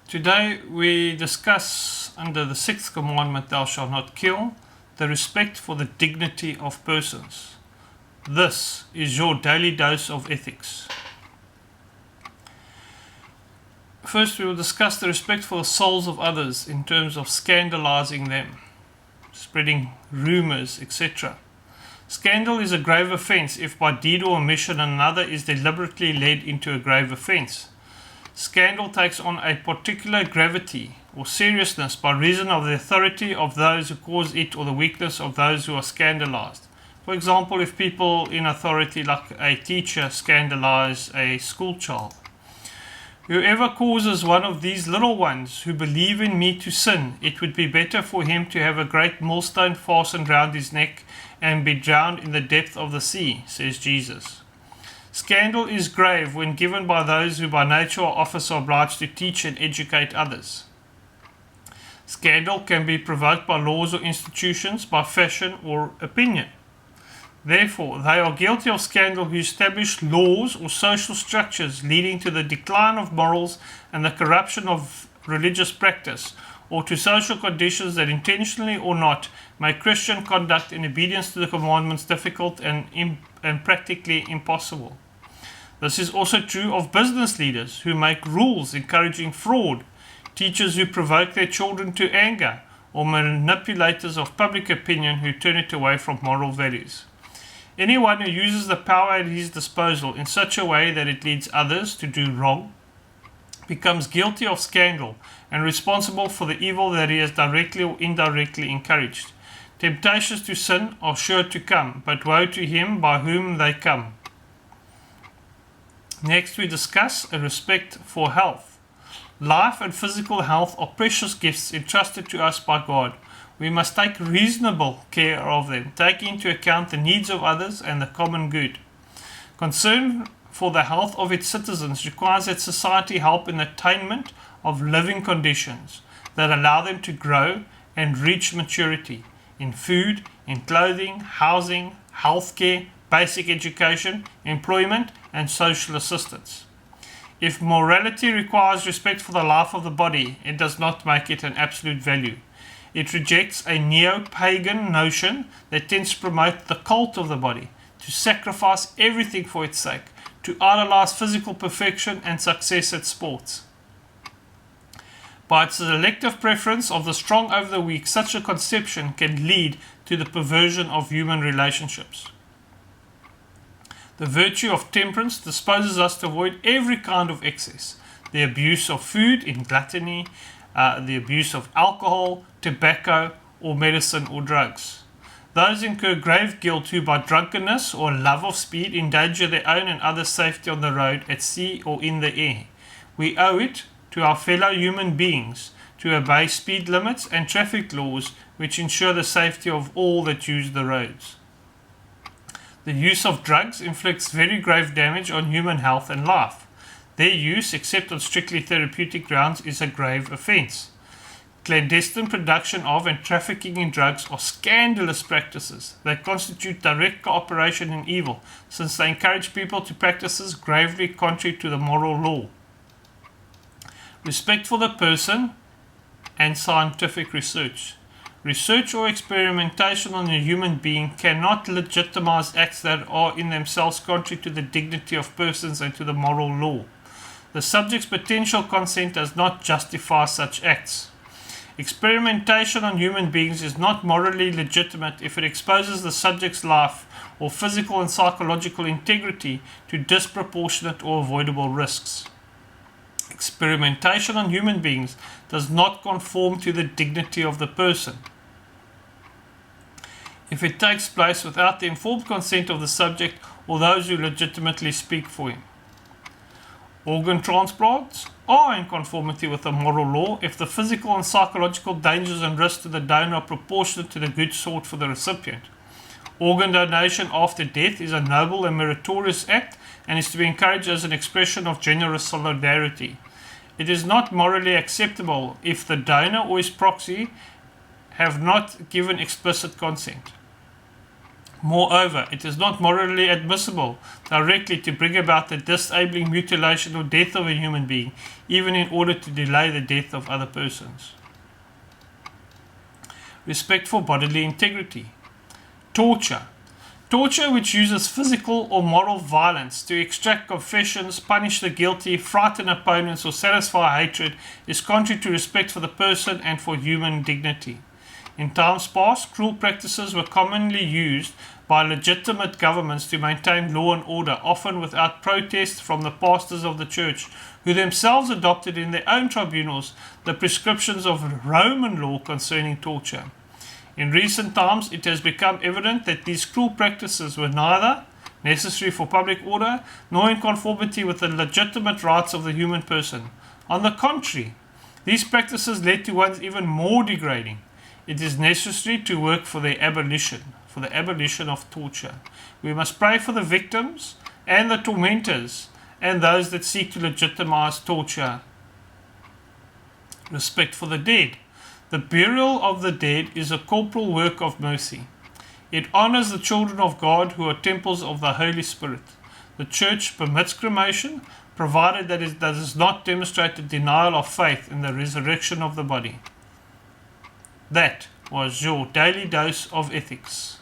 Today we discuss under the 6th commandment, thou shalt not kill, the respect for the dignity of persons. This is your daily dose of ethics. First we will discuss the respect for the souls of others in terms of scandalizing them, spreading rumors, etc. Scandal is a grave offence if by deed or omission another is deliberately led into a grave offence. Scandal takes on a particular gravity or seriousness by reason of the authority of those who cause it or the weakness of those who are scandalized. For example, if people in authority like a teacher scandalize a school child. Whoever causes one of these little ones who believe in me to sin, it would be better for him to have a great millstone fastened round his neck and be drowned in the depth of the sea, says Jesus. Scandal is grave when given by those who by nature or office are obliged to teach and educate others. Scandal can be provoked by laws or institutions, by fashion or opinion. Therefore, they are guilty of scandal who establish laws or social structures leading to the decline of morals and the corruption of religious practice, or to social conditions that intentionally or not make Christian conduct in obedience to the commandments difficult and practically impossible. This is also true of business leaders who make rules encouraging fraud, teachers who provoke their children to anger, or manipulators of public opinion who turn it away from moral values. Anyone who uses the power at his disposal in such a way that it leads others to do wrong becomes guilty of scandal and responsible for the evil that he has directly or indirectly encouraged. Temptations to sin are sure to come, but woe to him by whom they come. Next we discuss a respect for health. Life and physical health are precious gifts entrusted to us by God. We must take reasonable care of them, taking into account the needs of others and the common good. Concern for the health of its citizens requires that society help in the attainment of living conditions that allow them to grow and reach maturity in food, in clothing, housing, healthcare, basic education, employment, and social assistance. If morality requires respect for the life of the body, it does not make it an absolute value. It rejects a neo-pagan notion that tends to promote the cult of the body, to sacrifice everything for its sake, to idolize physical perfection and success at sports. By its selective preference of the strong over the weak, such a conception can lead to the perversion of human relationships. The virtue of temperance disposes us to avoid every kind of excess, the abuse of food in gluttony, the abuse of alcohol, tobacco, or medicine or drugs. Those incur grave guilt who by drunkenness or love of speed endanger their own and others' safety on the road, at sea, or in the air. We owe it to our fellow human beings to obey speed limits and traffic laws which ensure the safety of all that use the roads. The use of drugs inflicts very grave damage on human health and life. Their use, except on strictly therapeutic grounds, is a grave offence. Clandestine production of and trafficking in drugs are scandalous practices. They constitute direct cooperation in evil, since they encourage people to practices gravely contrary to the moral law. Respect for the person and scientific research. Research or experimentation on a human being cannot legitimize acts that are in themselves contrary to the dignity of persons and to the moral law. The subject's potential consent does not justify such acts. Experimentation on human beings is not morally legitimate if it exposes the subject's life or physical and psychological integrity to disproportionate or avoidable risks. Experimentation on human beings does not conform to the dignity of the person. If it takes place without the informed consent of the subject or those who legitimately speak for him. Organ transplants are in conformity with the moral law if the physical and psychological dangers and risks to the donor are proportionate to the good sought for the recipient. Organ donation after death is a noble and meritorious act and is to be encouraged as an expression of generous solidarity. It is not morally acceptable if the donor or his proxy have not given explicit consent. Moreover, it is not morally admissible directly to bring about the disabling mutilation or death of a human being, even in order to delay the death of other persons. Respect for bodily integrity. Torture. Torture which uses physical or moral violence to extract confessions, punish the guilty, frighten opponents, or satisfy hatred is contrary to respect for the person and for human dignity. In times past, cruel practices were commonly used by legitimate governments to maintain law and order, often without protest from the pastors of the church, who themselves adopted in their own tribunals the prescriptions of Roman law concerning torture. In recent times, it has become evident that these cruel practices were neither necessary for public order nor in conformity with the legitimate rights of the human person. On the contrary, these practices led to ones even more degrading. It is necessary to work for the abolition of torture. We must pray for the victims and the tormentors and those that seek to legitimize torture. Respect for the dead. The burial of the dead is a corporal work of mercy. It honors the children of God who are temples of the Holy Spirit. The Church permits cremation, provided that it does not demonstrate a denial of faith in the resurrection of the body. That was your daily dose of ethics.